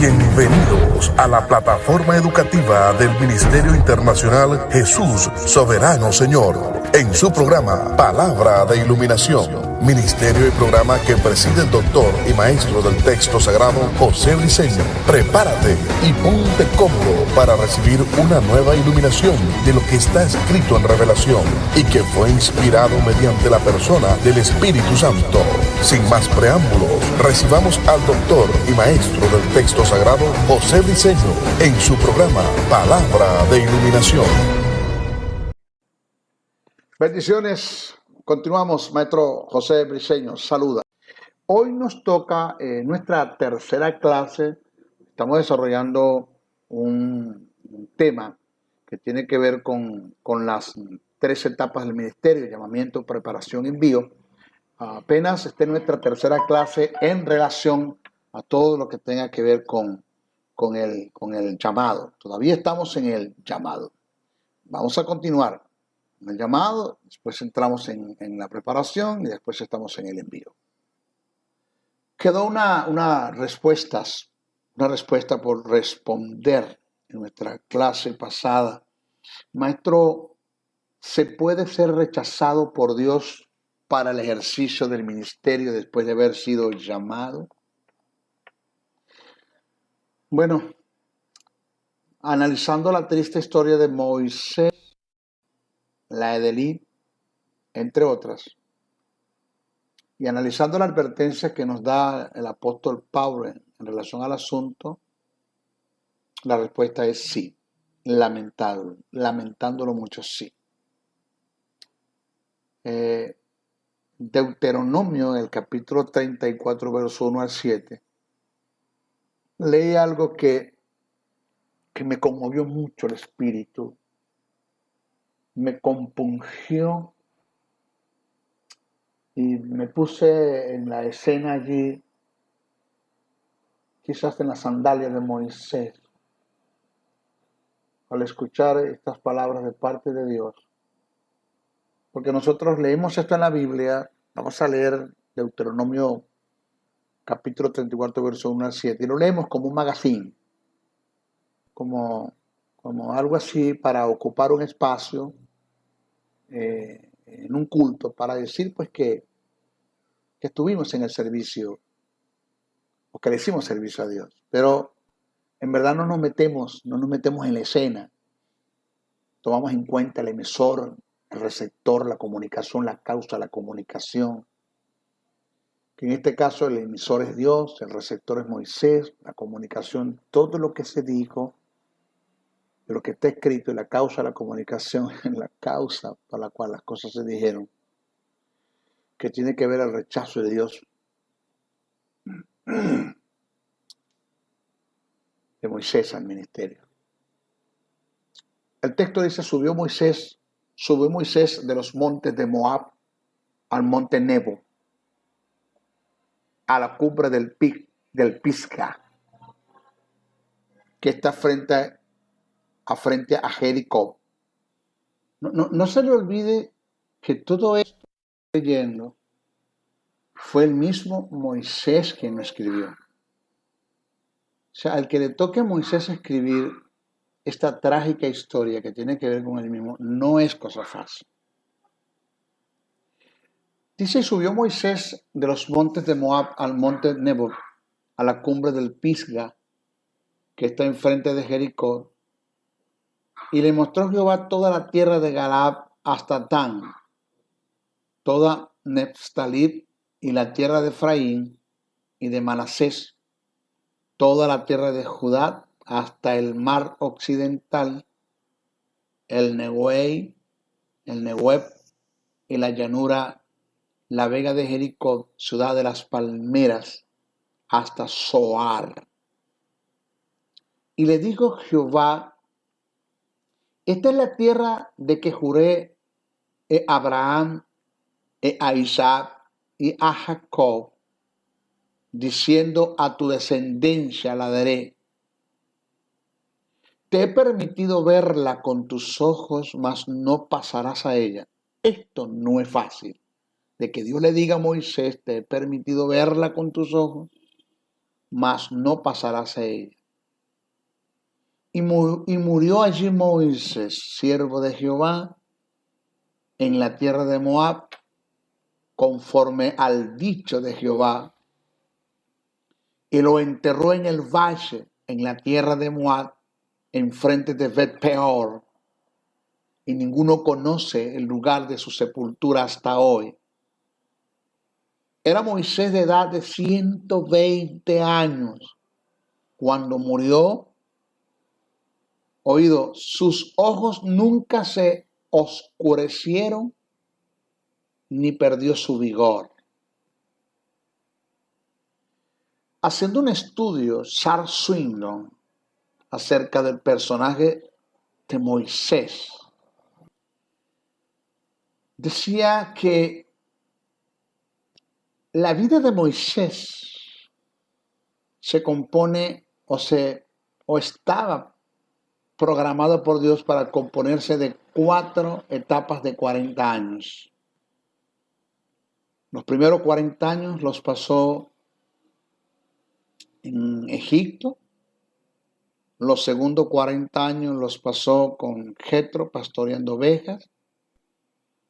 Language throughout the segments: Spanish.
Bienvenidos a la plataforma educativa del Ministerio Internacional Jesús Soberano Señor, en su programa Palabra de Iluminación, ministerio y programa que preside el doctor y maestro del texto sagrado José Briceño. Prepárate y ponte cómodo para recibir una nueva iluminación de lo que está escrito en Revelación y que fue inspirado mediante la persona del Espíritu Santo. Sin más preámbulos, recibamos al doctor y maestro del texto sagrado José Briceño en su programa Palabra de Iluminación. Bendiciones. Continuamos, maestro José Briceño, saluda. Hoy nos toca nuestra tercera clase. Estamos desarrollando un tema que tiene que ver con las tres etapas del ministerio: llamamiento, preparación, envío. Apenas está en nuestra tercera clase en relación a todo lo que tenga que ver con el llamado. Todavía estamos en el llamado. Vamos a continuar en el llamado, después entramos en la preparación y después estamos en el envío. Quedó una respuesta por responder en nuestra clase pasada. Maestro, ¿se puede ser rechazado por Dios para el ejercicio del ministerio después de haber sido llamado? Bueno, analizando la triste historia de Moisés, la Edelí, entre otras, y analizando la advertencia que nos da el apóstol Pablo en relación al asunto, la respuesta es sí, lamentándolo mucho, sí. Deuteronomio, en el capítulo 34, verso 1 al 7, leí algo que me conmovió mucho el espíritu, me compungió y me puse en la escena allí, quizás en las sandalias de Moisés, al escuchar estas palabras de parte de Dios. Porque nosotros leemos esto en la Biblia, vamos a leer Deuteronomio capítulo 34, verso 1 al 7, y lo leemos como un magazine, como algo así para ocupar un espacio en un culto, para decir pues que estuvimos en el servicio, o que le hicimos servicio a Dios. Pero en verdad no nos metemos en la escena. Tomamos en cuenta el emisor, el receptor, la comunicación, la causa, la comunicación. Que en este caso el emisor es Dios, el receptor es Moisés, la comunicación, todo lo que se dijo, de lo que está escrito, y la causa, la comunicación, la causa por la cual las cosas se dijeron, que tiene que ver el rechazo de Dios de Moisés al ministerio. El texto dice: subió Moisés de los montes de Moab al monte Nebo, a la cumbre del Pisga, que está frente a Jericó. No se le olvide que todo esto que estoy leyendo fue el mismo Moisés quien lo escribió. O sea, al que le toque a Moisés escribir esta trágica historia que tiene que ver con él mismo, no es cosa fácil. Dice: subió Moisés de los montes de Moab al monte Nebo, a la cumbre del Pisga, que está enfrente de Jericó, y le mostró Jehová toda la tierra de Galaad hasta Dan, toda Neftalí y la tierra de Efraín y de Manasés, toda la tierra de Judá hasta el mar occidental, el Negueb y la llanura, la vega de Jericó, ciudad de las palmeras, hasta Zoar. Y le dijo Jehová: esta es la tierra de que juré a Abraham, a Isaac y a Jacob, diciendo: a tu descendencia la daré. Te he permitido verla con tus ojos, mas no pasarás a ella. Esto no es fácil. De que Dios le diga a Moisés: te he permitido verla con tus ojos, mas no pasarás a ella. Y murió allí Moisés, siervo de Jehová, en la tierra de Moab, conforme al dicho de Jehová, y lo enterró en el valle, en la tierra de Moab, enfrente de Bet-peor, y ninguno conoce el lugar de su sepultura hasta hoy. Era Moisés de edad de 120 años cuando murió. Oído, sus ojos nunca se oscurecieron ni perdió su vigor. Haciendo un estudio, Charles Swindoll, acerca del personaje de Moisés, decía que la vida de Moisés se compone o estaba programado por Dios para componerse de 4 etapas de 40 años. Los primeros 40 años los pasó en Egipto. Los segundos 40 años los pasó con Jetro pastoreando ovejas.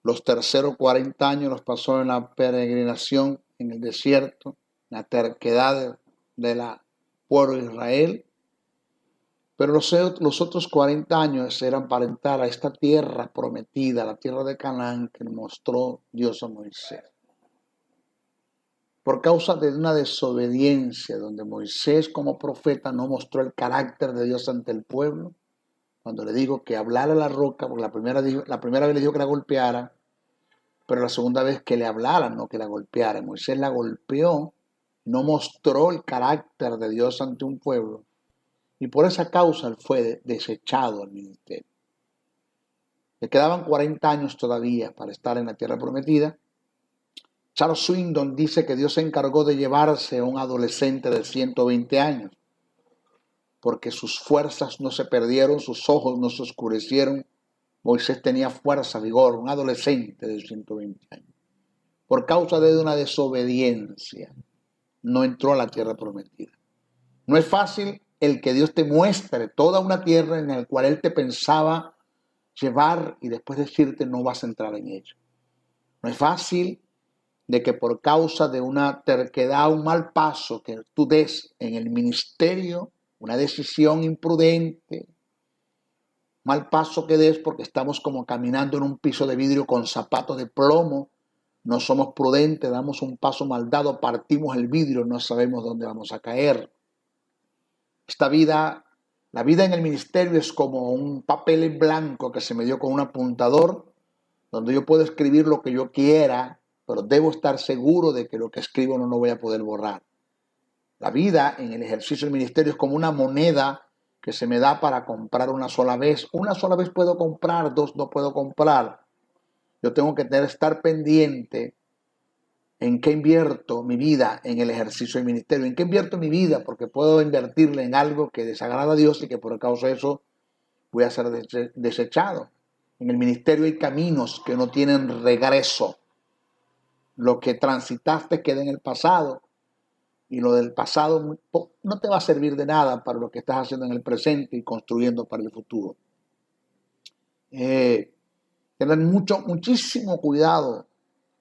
Los terceros 40 años los pasó en la peregrinación en el desierto, la terquedad de la pueblo de Israel. Pero los otros 40 años eran para entrar a esta tierra prometida, la tierra de Canaán, que mostró Dios a Moisés. Por causa de una desobediencia, donde Moisés como profeta no mostró el carácter de Dios ante el pueblo, cuando le digo que hablara a la roca, porque la primera vez le dijo que la golpeara, pero la segunda vez que le hablara, no que la golpeara. Moisés la golpeó, no mostró el carácter de Dios ante un pueblo, y por esa causa él fue desechado al ministerio. Le quedaban 40 años todavía para estar en la tierra prometida. Charles Swindoll dice que Dios se encargó de llevarse a un adolescente de 120 años, porque sus fuerzas no se perdieron, sus ojos no se oscurecieron. Moisés tenía fuerza, vigor, un adolescente de 120 años. Por causa de una desobediencia, no entró a la tierra prometida. No es fácil el que Dios te muestre toda una tierra en la cual Él te pensaba llevar y después decirte no vas a entrar en ella. No es fácil de que por causa de una terquedad, un mal paso que tú des en el ministerio, una decisión imprudente, mal paso que des porque estamos como caminando en un piso de vidrio con zapatos de plomo, no somos prudentes, damos un paso mal dado, partimos el vidrio, no sabemos dónde vamos a caer. Esta vida, la vida en el ministerio es como un papel en blanco que se me dio con un apuntador, donde yo puedo escribir lo que yo quiera, pero debo estar seguro de que lo que escribo no lo voy a poder borrar. La vida en el ejercicio del ministerio es como una moneda que se me da para comprar una sola vez. Una sola vez puedo comprar, 2 no puedo comprar. Yo tengo que estar pendiente en qué invierto mi vida en el ejercicio del ministerio. ¿En qué invierto mi vida? Porque puedo invertirle en algo que desagrada a Dios y que por causa de eso voy a ser desechado. En el ministerio hay caminos que no tienen regreso. Lo que transitaste queda en el pasado y lo del pasado no te va a servir de nada para lo que estás haciendo en el presente y construyendo para el futuro. Tener muchísimo cuidado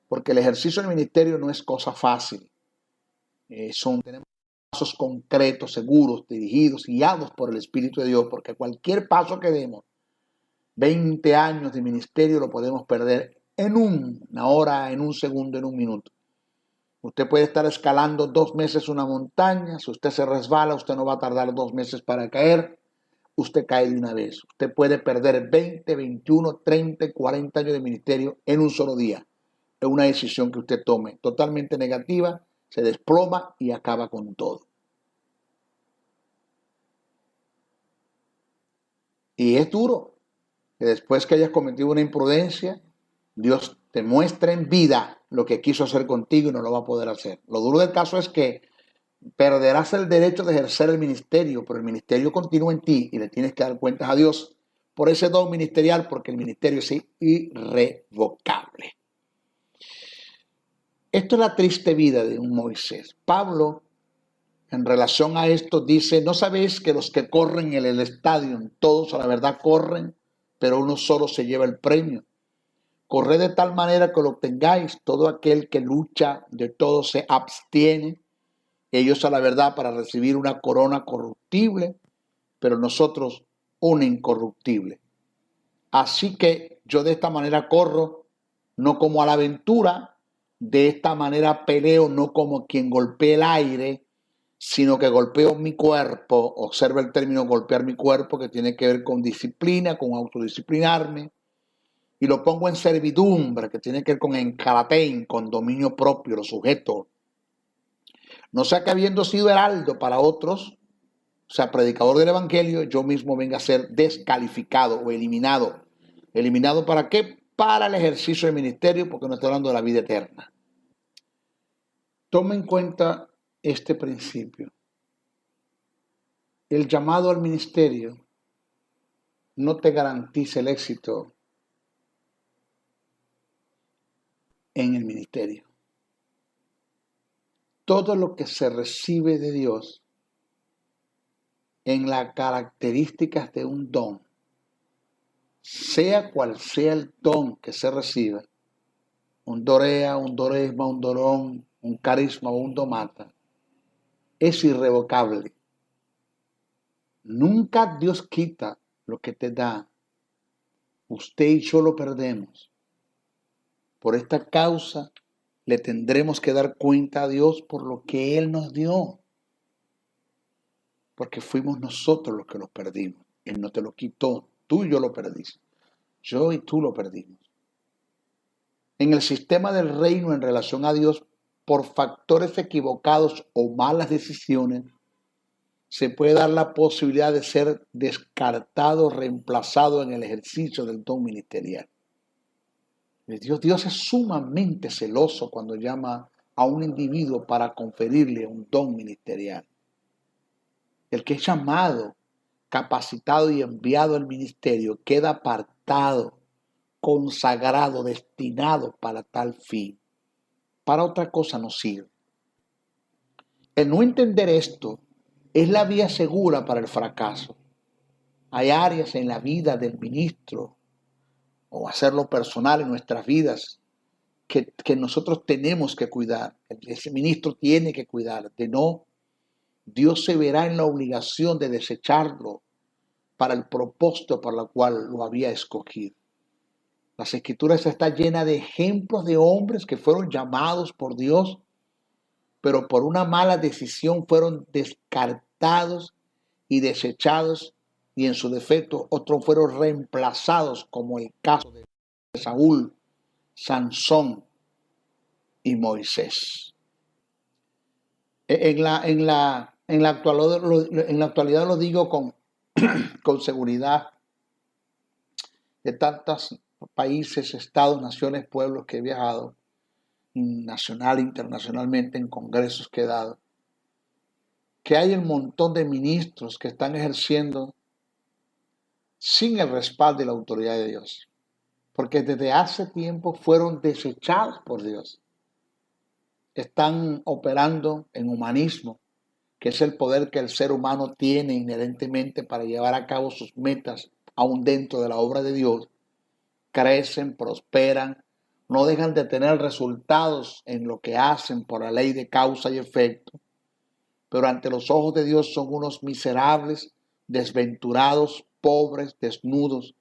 porque el ejercicio del ministerio no es cosa fácil. Tenemos pasos concretos, seguros, dirigidos, guiados por el Espíritu de Dios, porque cualquier paso que demos, 20 años de ministerio lo podemos perder en una hora, en un segundo, en un minuto. Usted puede estar escalando 2 meses una montaña. Si usted se resbala, usted no va a tardar 2 meses para caer. Usted cae de una vez. Usted puede perder 20, 21, 30, 40 años de ministerio en un solo día. Es una decisión que usted tome totalmente negativa, se desploma y acaba con todo. Y es duro que después que hayas cometido una imprudencia, Dios te muestra en vida lo que quiso hacer contigo y no lo va a poder hacer. Lo duro del caso es que perderás el derecho de ejercer el ministerio, pero el ministerio continúa en ti y le tienes que dar cuentas a Dios por ese don ministerial, porque el ministerio es irrevocable. Esto es la triste vida de un Moisés. Pablo, en relación a esto dice, ¿no sabéis que los que corren en el estadio, todos a la verdad corren, pero uno solo se lleva el premio? Corred de tal manera que lo obtengáis. Todo aquel que lucha de todo se abstiene. Ellos a la verdad para recibir una corona corruptible, pero nosotros una incorruptible. Así que yo de esta manera corro, no como a la aventura, de esta manera peleo, no como quien golpea el aire, sino que golpeo mi cuerpo. Observa el término golpear mi cuerpo, que tiene que ver con disciplina, con autodisciplinarme, y lo pongo en servidumbre, que tiene que ver con encaratein, con dominio propio, lo sujeto. No sea que habiendo sido heraldo para otros, o sea, predicador del evangelio, yo mismo venga a ser descalificado o eliminado. ¿Eliminado para qué? Para el ejercicio del ministerio, porque no estoy hablando de la vida eterna. Toma en cuenta este principio. El llamado al ministerio no te garantiza el éxito en el ministerio. Todo lo que se recibe de Dios en las características de un don, sea cual sea el don que se reciba, un dorea, un doresma, un dorón, un carisma o un domata, es irrevocable. Nunca Dios quita lo que te da. Usted y yo lo perdemos. Por esta causa le tendremos que dar cuenta a Dios por lo que Él nos dio. Porque fuimos nosotros los que los perdimos. Él no te lo quitó, tú y yo lo perdimos. Yo y tú lo perdimos. En el sistema del reino en relación a Dios, por factores equivocados o malas decisiones, se puede dar la posibilidad de ser descartado, reemplazado en el ejercicio del don ministerial. Dios es sumamente celoso cuando llama a un individuo para conferirle un don ministerial. El que es llamado, capacitado y enviado al ministerio queda apartado, consagrado, destinado para tal fin. Para otra cosa no sirve. El no entender esto es la vía segura para el fracaso. Hay áreas en la vida del ministro, o hacerlo personal en nuestras vidas, que nosotros tenemos que cuidar. Ese ministro tiene que cuidar. De no, Dios se verá en la obligación de desecharlo para el propósito para el cual lo había escogido. Las Escrituras están llenas de ejemplos de hombres que fueron llamados por Dios, pero por una mala decisión fueron descartados y desechados, y en su defecto otros fueron reemplazados, como el caso de Saúl, Sansón y Moisés. En la actualidad lo digo con seguridad, de tantos países, estados, naciones, pueblos que he viajado, nacional e internacionalmente, en congresos que he dado, que hay un montón de ministros que están ejerciendo sin el respaldo y la autoridad de Dios, porque desde hace tiempo fueron desechados por Dios. Están operando en humanismo, que es el poder que el ser humano tiene inherentemente para llevar a cabo sus metas, aún dentro de la obra de Dios. Crecen, prosperan, no dejan de tener resultados en lo que hacen por la ley de causa y efecto, pero ante los ojos de Dios son unos miserables, desventurados, pobres, desnudos.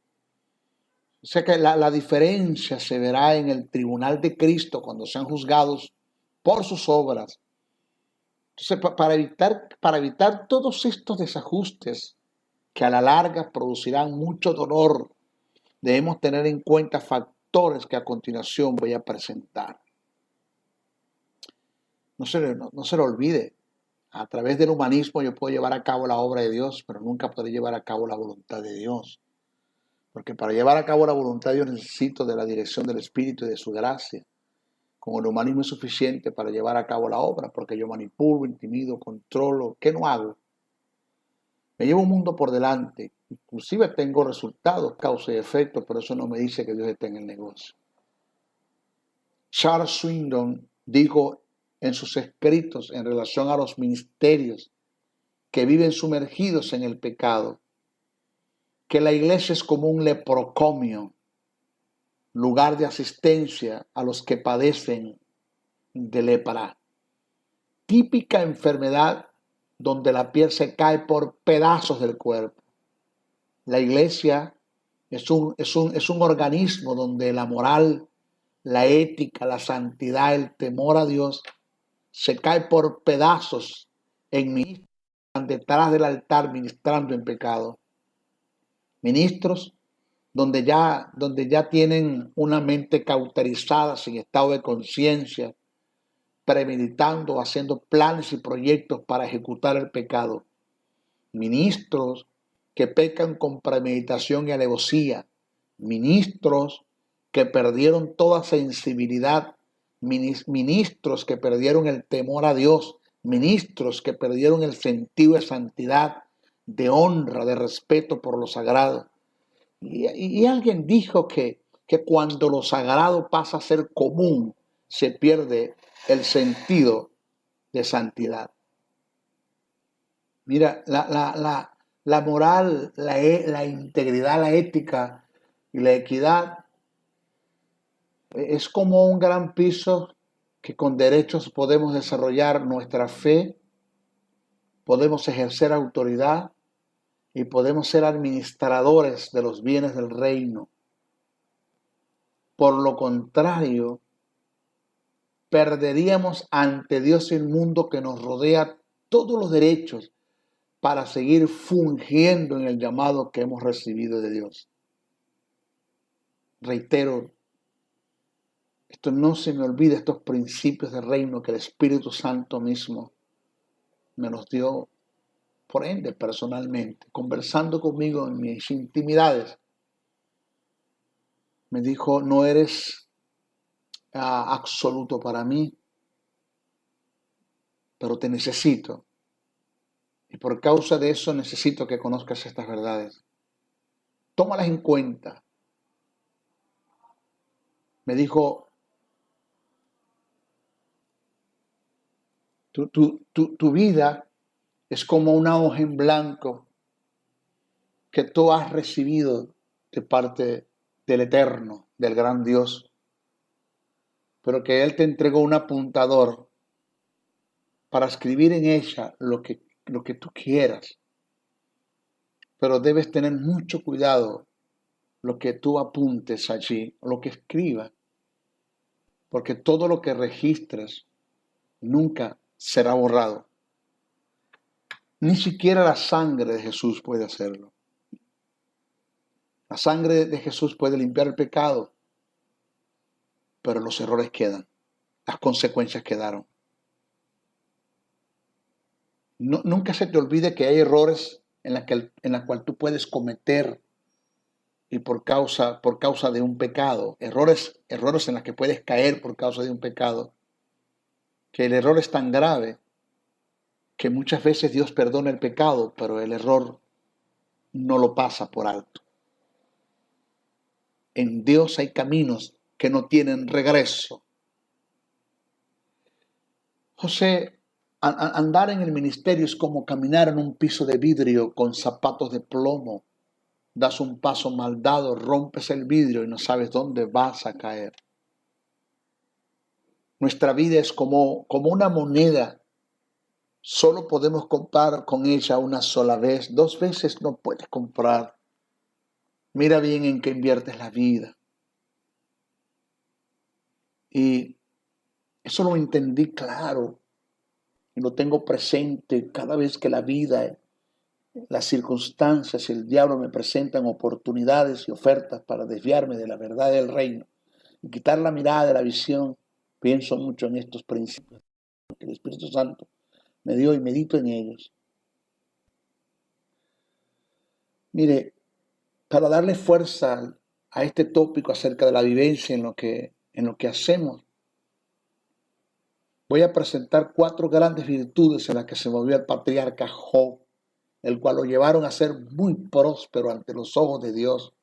O sea que la diferencia se verá en el tribunal de Cristo cuando sean juzgados por sus obras. Entonces, para evitar todos estos desajustes que a la larga producirán mucho dolor, debemos tener en cuenta factores que a continuación voy a presentar. No se lo olvide. A través del humanismo yo puedo llevar a cabo la obra de Dios, pero nunca podré llevar a cabo la voluntad de Dios. Porque para llevar a cabo la voluntad de Dios necesito de la dirección del Espíritu y de su gracia. Con el humanismo es suficiente para llevar a cabo la obra, porque yo manipulo, intimido, controlo. ¿Qué no hago? Me llevo un mundo por delante. Inclusive tengo resultados, causa y efecto, pero eso no me dice que Dios esté en el negocio. Charles Swindoll dijo en sus escritos en relación a los ministerios que viven sumergidos en el pecado, que la iglesia es como un leprocomio, lugar de asistencia a los que padecen de lepra, típica enfermedad donde la piel se cae por pedazos del cuerpo. La iglesia es un organismo donde la moral, la ética, la santidad, el temor a Dios se cae por pedazos en ministros detrás del altar ministrando en pecado. Ministros donde ya tienen una mente cauterizada, sin estado de conciencia, premeditando, haciendo planes y proyectos para ejecutar el pecado. Ministros que pecan con premeditación y alevosía. Ministros que perdieron toda sensibilidad. Ministros que perdieron el temor a Dios. Ministros que perdieron el sentido de santidad, de honra, de respeto por lo sagrado. Y alguien dijo que cuando lo sagrado pasa a ser común, se pierde el sentido de santidad. Mira, la moral, la integridad, la ética y la equidad es como un gran piso que con derechos podemos desarrollar nuestra fe, podemos ejercer autoridad y podemos ser administradores de los bienes del reino. Por lo contrario, perderíamos ante Dios y el mundo que nos rodea todos los derechos para seguir fungiendo en el llamado que hemos recibido de Dios. Reitero, esto no se me olvida, estos principios del reino que el Espíritu Santo mismo me los dio, por ende, personalmente, conversando conmigo en mis intimidades. Me dijo, no eres absoluto para mí, pero te necesito. Y por causa de eso necesito que conozcas estas verdades. Tómalas en cuenta. Me dijo, tu vida es como una hoja en blanco que tú has recibido de parte del Eterno, del gran Dios, pero que Él te entregó un apuntador para escribir en ella lo que tú quieras. Pero debes tener mucho cuidado lo que tú apuntes allí, lo que escribas, porque todo lo que registres nunca será borrado. Ni siquiera la sangre de Jesús puede hacerlo. La sangre de Jesús puede limpiar el pecado, pero los errores quedan, las consecuencias quedaron. Nunca se te olvide que hay errores en la cual tú puedes cometer y por causa de un pecado, errores en los que puedes caer por causa de un pecado, que el error es tan grave que muchas veces Dios perdona el pecado, pero el error no lo pasa por alto. En Dios hay caminos que no tienen regreso. José, andar en el ministerio es como caminar en un piso de vidrio con zapatos de plomo. Das un paso mal dado, rompes el vidrio y no sabes dónde vas a caer. Nuestra vida es como una moneda. Solo podemos comprar con ella una sola vez. 2 veces no puedes comprar. Mira bien en qué inviertes la vida. Y eso lo entendí claro y lo tengo presente cada vez que la vida, las circunstancias y el diablo me presentan oportunidades y ofertas para desviarme de la verdad del reino y quitar la mirada de la visión. Pienso mucho en estos principios que el Espíritu Santo me dio y medito en ellos. Mire, para darle fuerza a este tópico acerca de la vivencia en lo que hacemos, voy a presentar 4 grandes virtudes en las que se movió el patriarca Job, el cual lo llevaron a ser muy próspero ante los ojos de Dios.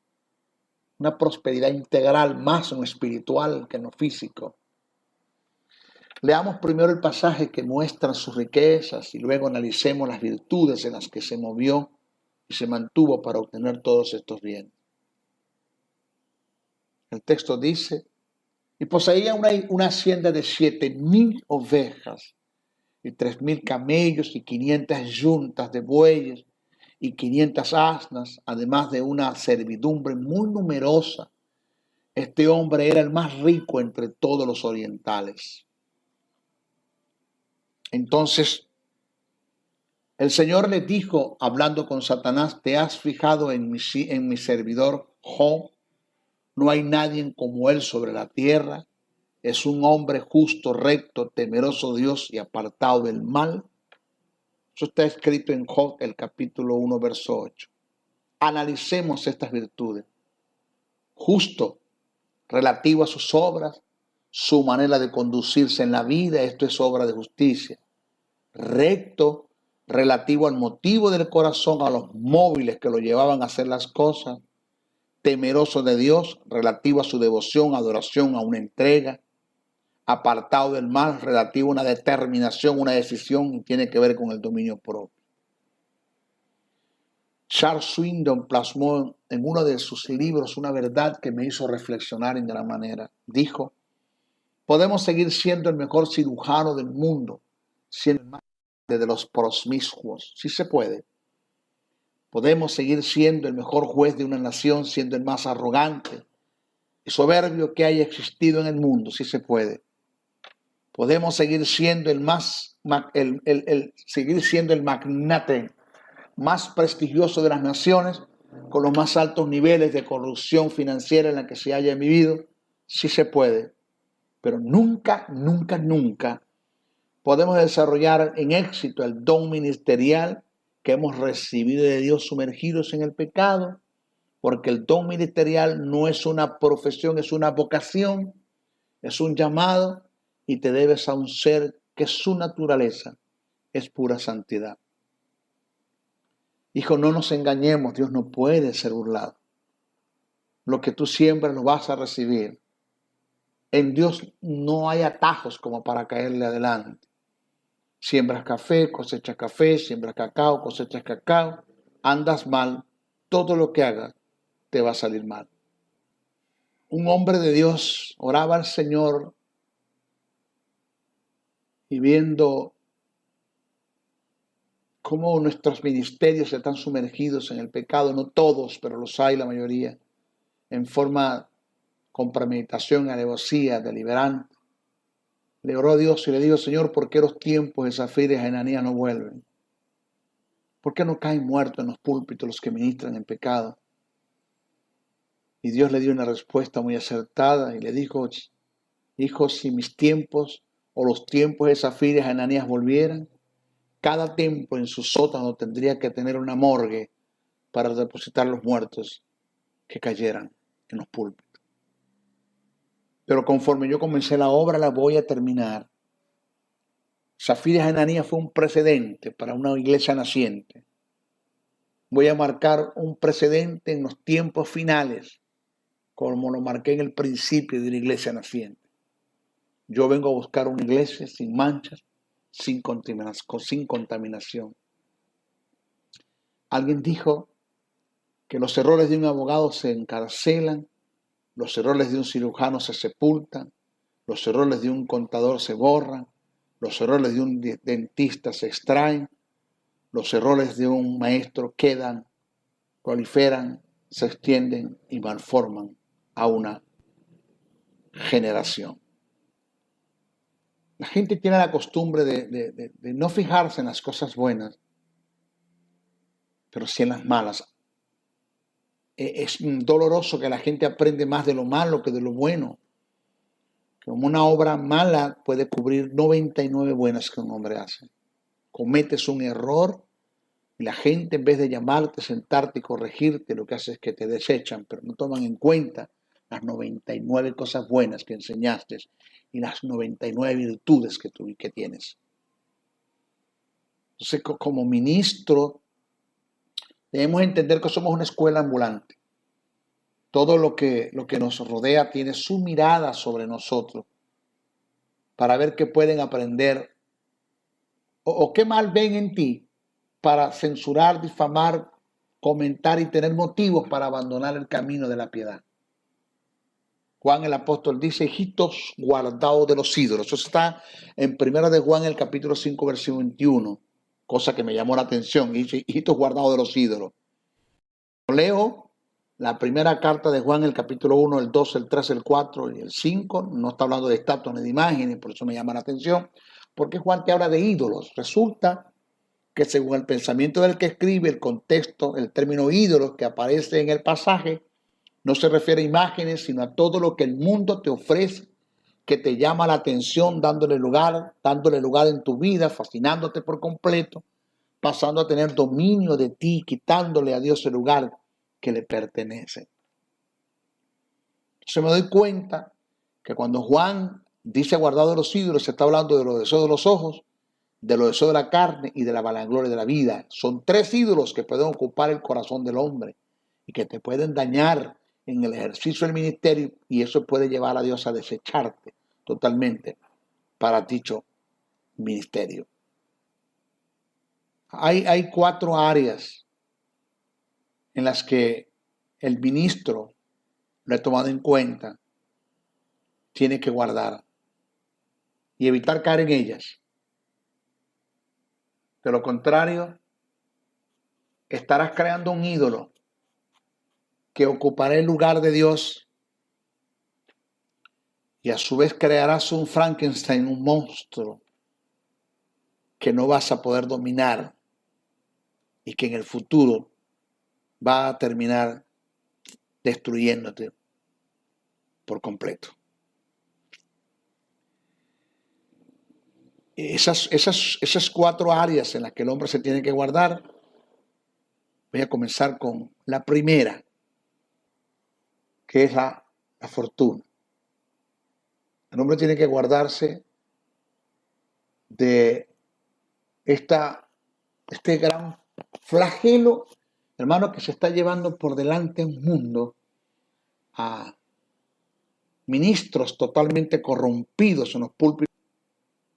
Una prosperidad integral más en lo espiritual que en lo físico. Leamos primero el pasaje que muestra sus riquezas y luego analicemos las virtudes en las que se movió y se mantuvo para obtener todos estos bienes. El texto dice, y poseía una hacienda de 7,000 ovejas y 3,000 camellos y 500 yuntas de bueyes y 500 asnas, además de una servidumbre muy numerosa. Este hombre era el más rico entre todos los orientales. Entonces, el Señor le dijo, hablando con Satanás, ¿te has fijado en mi servidor Job? No hay nadie como él sobre la tierra. Es un hombre justo, recto, temeroso de Dios y apartado del mal. Eso está escrito en Job, el capítulo 1, verso 8. Analicemos estas virtudes. Justo, relativo a sus obras, su manera de conducirse en la vida, esto es obra de justicia. Recto, relativo al motivo del corazón, a los móviles que lo llevaban a hacer las cosas. Temeroso de Dios, relativo a su devoción, adoración, a una entrega. Apartado del mal, relativo a una determinación, una decisión, y tiene que ver con el dominio propio. Charles Swindoll plasmó en uno de sus libros una verdad que me hizo reflexionar en gran manera. Dijo, podemos seguir siendo el mejor cirujano del mundo, siendo el más grande de los promiscuos. Sí se puede. Podemos seguir siendo el mejor juez de una nación, siendo el más arrogante y soberbio que haya existido en el mundo. Sí se puede. Podemos seguir siendo el magnate más prestigioso de las naciones, con los más altos niveles de corrupción financiera en la que se haya vivido. Sí se puede. Pero nunca, nunca, nunca podemos desarrollar en éxito el don ministerial que hemos recibido de Dios sumergidos en el pecado, porque el don ministerial no es una profesión, es una vocación, es un llamado y te debes a un ser que su naturaleza es pura santidad. Hijo, no nos engañemos, Dios no puede ser burlado. Lo que tú siembras lo vas a recibir. En Dios no hay atajos como para caerle adelante. Siembras café, cosechas café, siembras cacao, cosechas cacao. Andas mal, todo lo que hagas te va a salir mal. Un hombre de Dios oraba al Señor y viendo cómo nuestros ministerios están sumergidos en el pecado, no todos, pero los hay la mayoría, en forma con premeditación, alevosía, deliberante. Le oró a Dios y le dijo, Señor, ¿por qué los tiempos de Zafira y Ananías no vuelven? ¿Por qué no caen muertos en los púlpitos los que ministran en pecado? Y Dios le dio una respuesta muy acertada y le dijo, hijo, si mis tiempos o los tiempos de Zafira y Ananías volvieran, cada templo en su sótano tendría que tener una morgue para depositar los muertos que cayeran en los púlpitos. Pero conforme yo comencé la obra, la voy a terminar. Zafira y Ananías fue un precedente para una iglesia naciente. Voy a marcar un precedente en los tiempos finales, como lo marqué en el principio de la iglesia naciente. Yo vengo a buscar una iglesia sin manchas, sin contaminación. Alguien dijo que los errores de un abogado se encarcelan, los errores de un cirujano se sepultan, los errores de un contador se borran, los errores de un dentista se extraen, los errores de un maestro quedan, proliferan, se extienden y malforman a una generación. La gente tiene la costumbre de no fijarse en las cosas buenas, pero sí en las malas. Es doloroso que la gente aprende más de lo malo que de lo bueno. Como una obra mala puede cubrir 99 buenas que un hombre hace. Cometes un error y la gente, en vez de llamarte, sentarte y corregirte, lo que hace es que te desechan, pero no toman en cuenta las 99 cosas buenas que enseñaste y las 99 virtudes que tienes. Entonces, como ministro, debemos entender que somos una escuela ambulante. Todo lo que nos rodea tiene su mirada sobre nosotros para ver qué pueden aprender o qué mal ven en ti para censurar, difamar, comentar y tener motivos para abandonar el camino de la piedad. Juan el apóstol dice, hijitos guardados de los ídolos. Eso está en 1 de Juan, el capítulo 5, versículo 21, cosa que me llamó la atención. Dice, hijitos guardados de los ídolos. Leo la primera carta de Juan, el capítulo 1, el 2, el 3, el 4 y el 5. No está hablando de estatuas ni de imágenes, por eso me llama la atención. Porque Juan te habla de ídolos. Resulta que según el pensamiento del que escribe, el contexto, el término ídolos que aparece en el pasaje, no se refiere a imágenes, sino a todo lo que el mundo te ofrece, que te llama la atención, dándole lugar en tu vida, fascinándote por completo, pasando a tener dominio de ti, quitándole a Dios el lugar que le pertenece. Entonces me doy cuenta que cuando Juan dice guardado de los ídolos, se está hablando de los deseos de los ojos, de los deseos de la carne y de la vanagloria de la vida. Son tres ídolos que pueden ocupar el corazón del hombre y que te pueden dañar en el ejercicio del ministerio, y eso puede llevar a Dios a desecharte totalmente para dicho ministerio. Hay 4 áreas en las que el ministro, lo he tomado en cuenta, tiene que guardar y evitar caer en ellas. De lo contrario, estarás creando un ídolo que ocupará el lugar de Dios y a su vez crearás un Frankenstein, un monstruo que no vas a poder dominar y que en el futuro va a terminar destruyéndote por completo. Esas 4 áreas en las que el hombre se tiene que guardar, voy a comenzar con la primera, que es la fortuna. El hombre tiene que guardarse de este gran flagelo, hermano, que se está llevando por delante un mundo a ministros totalmente corrompidos en los púlpitos.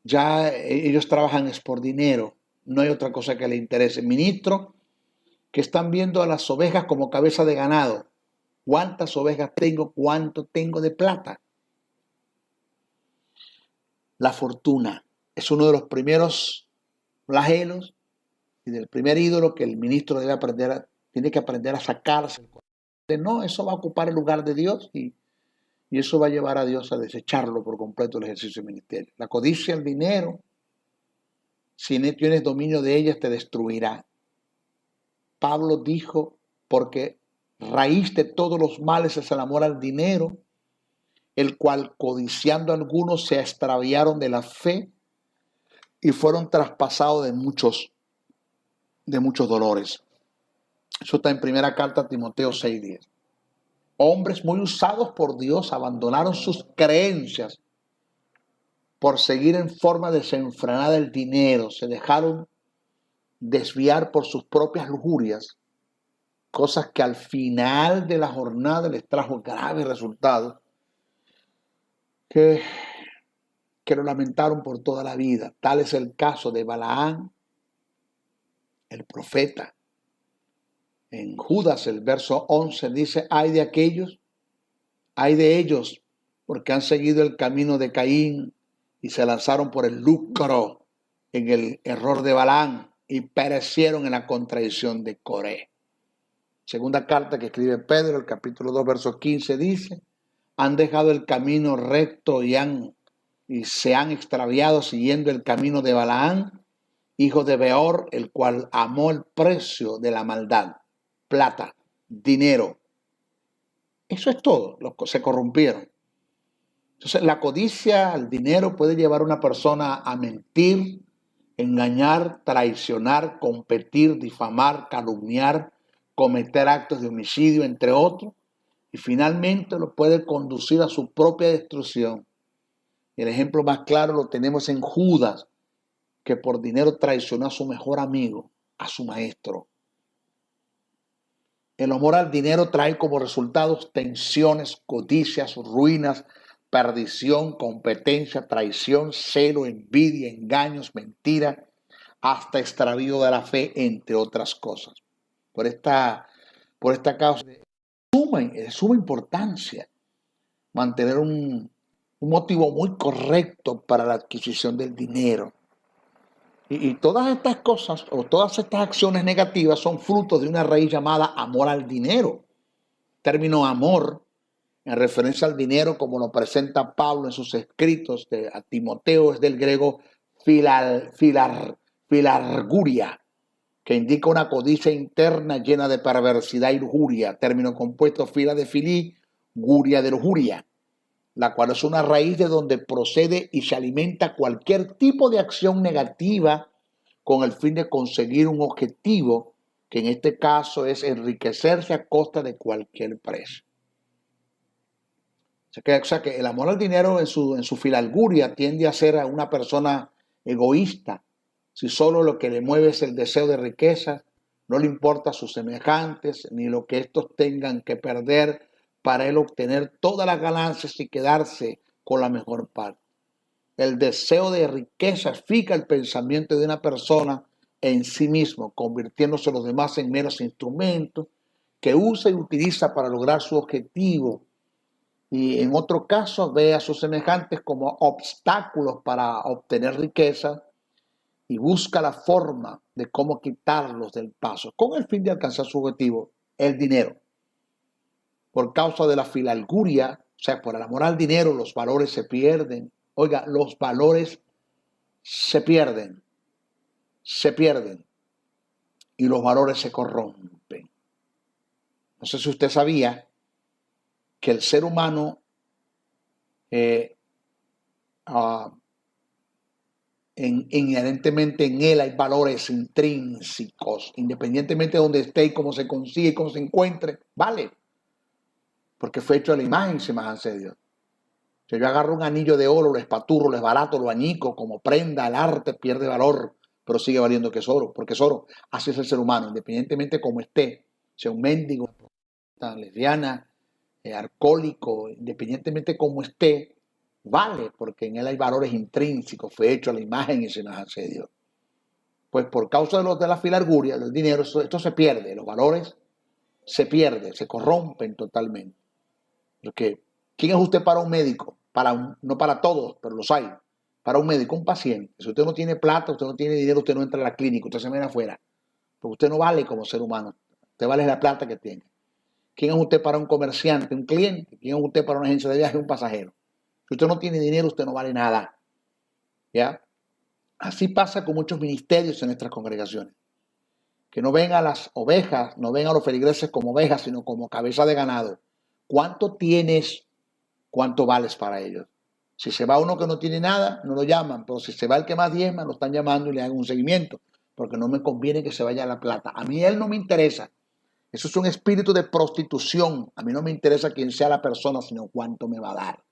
Ya ellos trabajan es por dinero, no hay otra cosa que les interese. Ministros que están viendo a las ovejas como cabeza de ganado. ¿Cuántas ovejas tengo? ¿Cuánto tengo de plata? La fortuna es uno de los primeros flagelos y del primer ídolo que el ministro tiene que aprender a sacarse. No, eso va a ocupar el lugar de Dios y eso va a llevar a Dios a desecharlo por completo el ejercicio del ministerio. La codicia, el dinero, si no tienes dominio de ellas, te destruirá. Pablo dijo, porque raíz de todos los males es el amor al dinero, el cual codiciando algunos se extraviaron de la fe y fueron traspasados de muchos dolores. Eso está en primera carta a Timoteo 6:10. Hombres muy usados por Dios abandonaron sus creencias por seguir en forma desenfrenada el dinero. Se dejaron desviar por sus propias lujurias, cosas que al final de la jornada les trajo graves resultados que lo lamentaron por toda la vida. Tal es el caso de Balaam, el profeta. En Judas, el verso 11 dice, ay de ellos, porque han seguido el camino de Caín y se lanzaron por el lucro en el error de Balaam y perecieron en la contradicción de Coré. Segunda carta que escribe Pedro, el capítulo 2, verso 15 dice, han dejado el camino recto y se han extraviado siguiendo el camino de Balaam, hijo de Beor, el cual amó el precio de la maldad, plata, dinero. Eso es todo, se corrompieron. Entonces, la codicia, el dinero puede llevar a una persona a mentir, engañar, traicionar, competir, difamar, calumniar, cometer actos de homicidio, entre otros, y finalmente lo puede conducir a su propia destrucción. El ejemplo más claro lo tenemos en Judas, que por dinero traicionó a su mejor amigo, a su maestro. El amor al dinero trae como resultados tensiones, codicias, ruinas, perdición, competencia, traición, celo, envidia, engaños, mentira, hasta extravío de la fe, entre otras cosas. Por esta causa es de suma importancia mantener un motivo muy correcto para la adquisición del dinero. Y todas estas cosas o todas estas acciones negativas son frutos de una raíz llamada amor al dinero. El término amor, en referencia al dinero, como lo presenta Pablo en sus escritos a Timoteo, es del griego filarguria, que indica una codicia interna llena de perversidad y lujuria, término compuesto fila de filí, guria de lujuria, la cual es una raíz de donde procede y se alimenta cualquier tipo de acción negativa con el fin de conseguir un objetivo, que en este caso es enriquecerse a costa de cualquier precio. O sea que el amor al dinero en su filarguria tiende a ser a una persona egoísta. Si solo lo que le mueve es el deseo de riqueza, no le importa a sus semejantes ni lo que estos tengan que perder para él obtener todas las ganancias y quedarse con la mejor parte. El deseo de riqueza fija el pensamiento de una persona en sí mismo, convirtiéndose los demás en meros instrumentos que usa y utiliza para lograr su objetivo. Y en otro caso ve a sus semejantes como obstáculos para obtener riqueza y busca la forma de cómo quitarlos del paso, con el fin de alcanzar su objetivo, el dinero. Por causa de la filarguria, o sea, por el amor al dinero, los valores se pierden. Oiga, los valores se pierden y los valores se corrompen. No sé si usted sabía que el ser humano inherentemente en él hay valores intrínsecos, independientemente de donde esté y cómo se consigue y cómo se encuentre, vale, porque fue hecho a la imagen y semejanza de Dios. Si yo agarro un anillo de oro, lo espaturro, lo esbarato, lo añico como prenda, el arte pierde valor, pero sigue valiendo que es oro, porque es oro. Así es el ser humano, independientemente como esté, sea un mendigo, lesbiana, alcohólico, independientemente como esté, vale, porque en él hay valores intrínsecos, fue hecho a la imagen y semejanza de Dios. Pues por causa de la filarguria, del dinero, esto se pierde, los valores se pierden, se corrompen totalmente. Porque, ¿quién es usted para un médico? No para todos, pero los hay. Para un médico, un paciente. Si usted no tiene plata, usted no tiene dinero, usted no entra a la clínica, usted se viene afuera. Porque usted no vale como ser humano. Usted vale la plata que tiene. ¿Quién es usted para un comerciante, un cliente? ¿Quién es usted para una agencia de viaje, un pasajero? Si usted no tiene dinero, usted no vale nada. ¿Ya? Así pasa con muchos ministerios en nuestras congregaciones. Que no ven a las ovejas, no ven a los feligreses como ovejas, sino como cabeza de ganado. ¿Cuánto tienes? ¿Cuánto vales para ellos? Si se va uno que no tiene nada, no lo llaman. Pero si se va el que más diezma, lo están llamando y le hagan un seguimiento. Porque no me conviene que se vaya la plata. A mí él no me interesa. Eso es un espíritu de prostitución. A mí no me interesa quién sea la persona, sino cuánto me va a dar.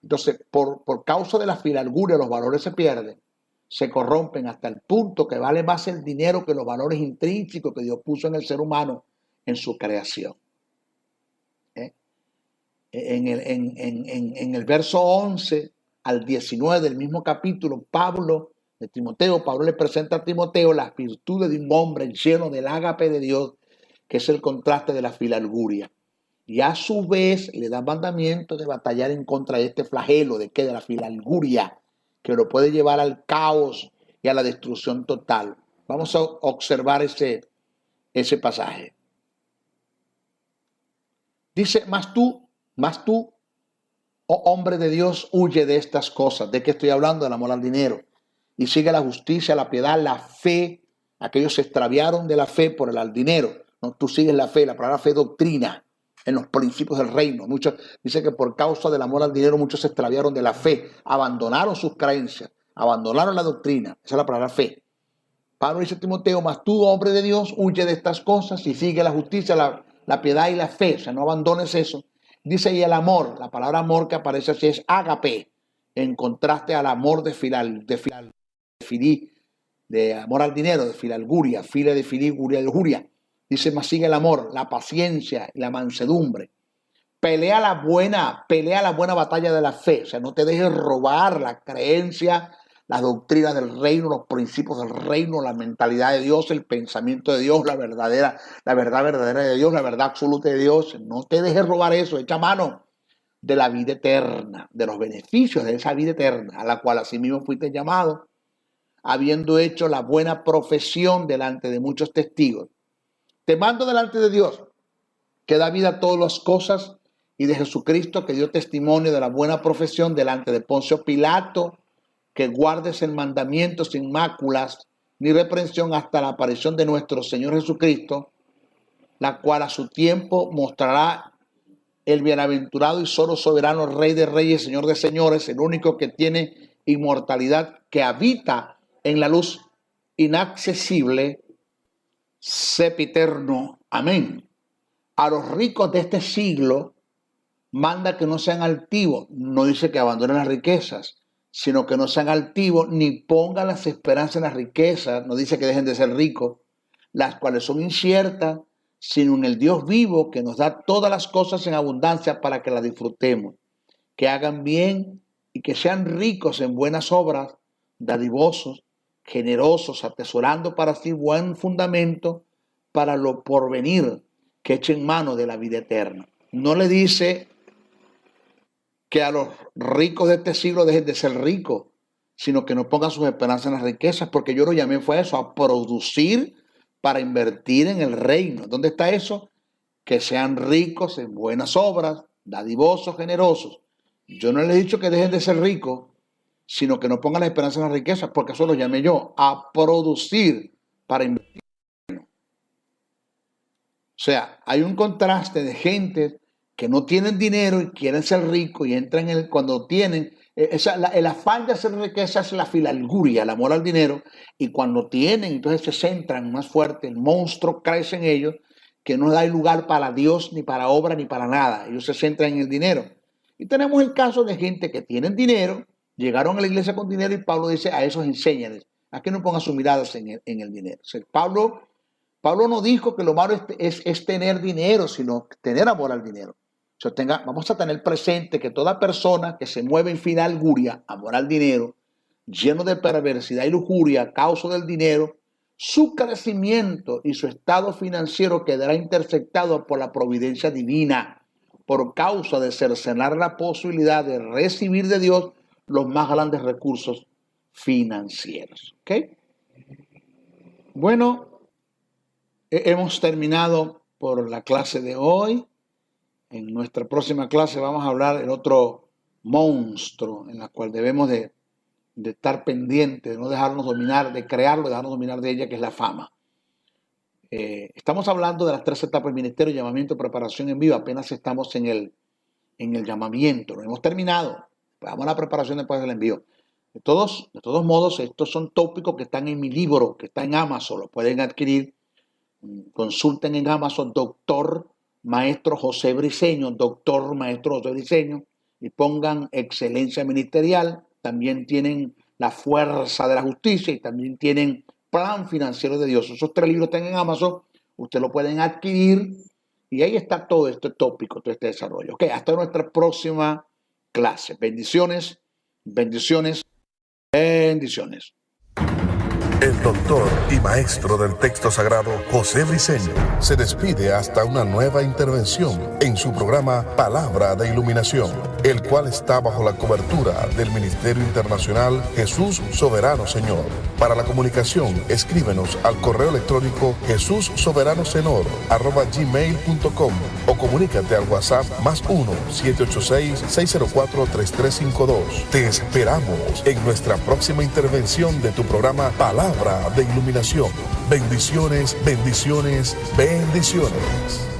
Entonces, por causa de la filarguria, los valores se pierden, se corrompen hasta el punto que vale más el dinero que los valores intrínsecos que Dios puso en el ser humano en su creación. En el verso 11 al 19 del mismo capítulo, Pablo le presenta a Timoteo las virtudes de un hombre lleno del ágape de Dios, que es el contraste de la filarguria. Y a su vez le da mandamiento de batallar en contra de este flagelo, de la filarguria, que lo puede llevar al caos y a la destrucción total. Vamos a observar ese pasaje. Dice, mas tú, oh hombre de Dios, huye de estas cosas. ¿De qué estoy hablando? Del amor al dinero. Y sigue la justicia, la piedad, la fe. Aquellos se extraviaron de la fe por el al dinero. No, tú sigues la fe. La palabra fe doctrina en los principios del reino. Muchos dice que por causa del amor al dinero muchos se extraviaron de la fe, abandonaron sus creencias, abandonaron la doctrina. Esa es la palabra fe. Pablo dice a Timoteo, mas tú, hombre de Dios, huye de estas cosas y sigue la justicia, la piedad y la fe. O sea, no abandones eso. Dice, y el amor, la palabra amor que aparece así es ágape, en contraste al amor de amor al dinero, de filarguria, file de filí, guria de lujuria. Dice, mas sigue el amor, la paciencia y la mansedumbre. pelea la buena batalla de la fe. O sea, no te dejes robar la creencia, las doctrinas del reino, los principios del reino, la mentalidad de Dios, el pensamiento de Dios, la verdad verdadera de Dios, la verdad absoluta de Dios. No te dejes robar eso. Echa mano de la vida eterna, de los beneficios de esa vida eterna, a la cual asimismo fuiste llamado, habiendo hecho la buena profesión delante de muchos testigos. Te mando delante de Dios, que da vida a todas las cosas, y de Jesucristo, que dio testimonio de la buena profesión delante de Poncio Pilato, que guardes el mandamiento sin máculas ni reprensión hasta la aparición de nuestro Señor Jesucristo, la cual a su tiempo mostrará el bienaventurado y solo soberano Rey de Reyes, Señor de Señores, el único que tiene inmortalidad, que habita en la luz inaccesible, sempiterno. Amén. A los ricos de este siglo manda que no sean altivos. No dice que abandonen las riquezas, sino que no sean altivos ni pongan las esperanzas en las riquezas. No dice que dejen de ser ricos, las cuales son inciertas, sino en el Dios vivo, que nos da todas las cosas en abundancia para que las disfrutemos. Que hagan bien y que sean ricos en buenas obras, dadivosos, generosos, atesorando para sí buen fundamento para lo porvenir, que echen mano de la vida eterna. No le dice que a los ricos de este siglo dejen de ser ricos, sino que no pongan sus esperanzas en las riquezas, porque yo lo llamé fue eso, a producir para invertir en el reino. ¿Dónde está eso? Que sean ricos en buenas obras, dadivosos, generosos. Yo no les he dicho que dejen de ser ricos, sino que no pongan la esperanza en las riquezas, porque eso lo llamé yo, a producir para invertir. O sea, hay un contraste de gente que no tienen dinero y quieren ser ricos y entran cuando tienen, el afán de hacer riqueza es la filalguria, el amor al dinero, y cuando tienen, entonces se centran más fuerte, el monstruo crece en ellos, que no da lugar para Dios, ni para obra, ni para nada. Ellos se centran en el dinero. Y tenemos el caso de gente que tienen dinero, llegaron a la iglesia con dinero, y Pablo dice, a esos enséñales, a que no pongan sus miradas en el dinero. O sea, Pablo no dijo que lo malo es tener dinero, sino tener amor al dinero. O sea, vamos a tener presente que toda persona que se mueve en filalguria, amor al dinero, lleno de perversidad y lujuria a causa del dinero, su crecimiento y su estado financiero quedará interceptado por la providencia divina, por causa de cercenar la posibilidad de recibir de Dios los más grandes recursos financieros. ¿Ok? Bueno, hemos terminado por la clase de hoy. En nuestra próxima clase vamos a hablar del otro monstruo en la cual debemos de estar pendientes, de no dejarnos dominar, de crearlo, de dejarnos dominar de ella, que es la fama. Estamos hablando de las 3 etapas del ministerio: llamamiento, preparación, envío. Apenas estamos en el llamamiento, no hemos terminado. Vamos a la preparación después del envío. De todos modos, estos son tópicos que están en mi libro, que está en Amazon, lo pueden adquirir. Consulten en Amazon, Doctor Maestro José Briceño, Doctor Maestro José Briceño, y pongan excelencia ministerial. También tienen la fuerza de la justicia y también tienen plan financiero de Dios. Esos 3 libros están en Amazon, ustedes lo pueden adquirir y ahí está todo este tópico, todo este desarrollo. Ok, hasta nuestra próxima clase. Bendiciones, bendiciones, bendiciones. El doctor y maestro del texto sagrado José Briceño se despide hasta una nueva intervención en su programa Palabra de Iluminación, el cual está bajo la cobertura del Ministerio Internacional Jesús Soberano Señor. Para la comunicación, escríbenos al correo electrónico jesussoberanosenor@gmail.com o comunícate al WhatsApp +1 786-604-3352. Te esperamos en nuestra próxima intervención de tu programa Palabra de Iluminación. Bendiciones, bendiciones, bendiciones.